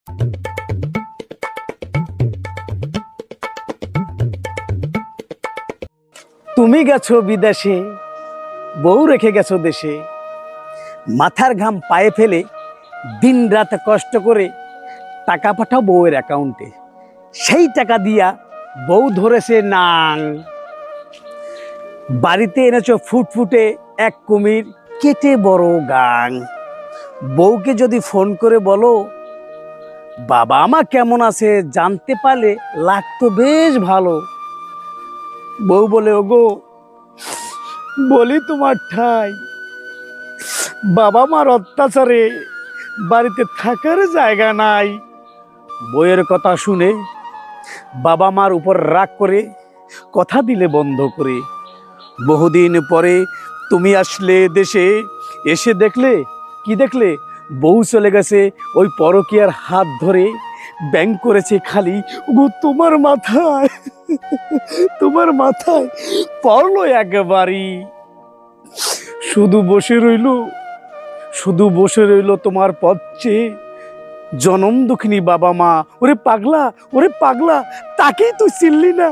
তুমি গেছো বিদেশে, বউ রেখে গেছো দেশে, মাথার ঘাম পায়ে ফেলে দিন রাত কষ্ট করে টাকা পাঠাও বউয়ের অ্যাকাউন্টে, সেই টাকা দিয়া বউ ধরেছে নাং। বাড়িতে এনেছো ফুটফুটে এক কুমির, কেটে বড় গাং। বউকে যদি ফোন করে বলো বাবা মা কেমন আছে জানতে পারলে লাগতো বেশ ভালো, বউ বলে ওগো বলি তোমার ঠাই, বাবা মার অত্যাচারে বাড়িতে থাকার জায়গা নাই। বউয়ের কথা শুনে বাবা মার উপর রাগ করে কথা দিলে বন্ধ করে। বহুদিন পরে তুমি আসলে দেশে, এসে দেখলে কি দেখলে, বউ চলে গেছে ওই পরকীয়ার হাত ধরে, ব্যাংক করেছে খালি। ওগো তোমার মাথায়, তোমার মাথায় পড়লো একবারই। শুধু বসে রইল, শুধু বসে রইল তোমার পথ চেয়ে জনম দুঃখিনী বাবা মা। ওরে পাগলা, ওরে পাগলা, তাকেই তুই চিনলি না।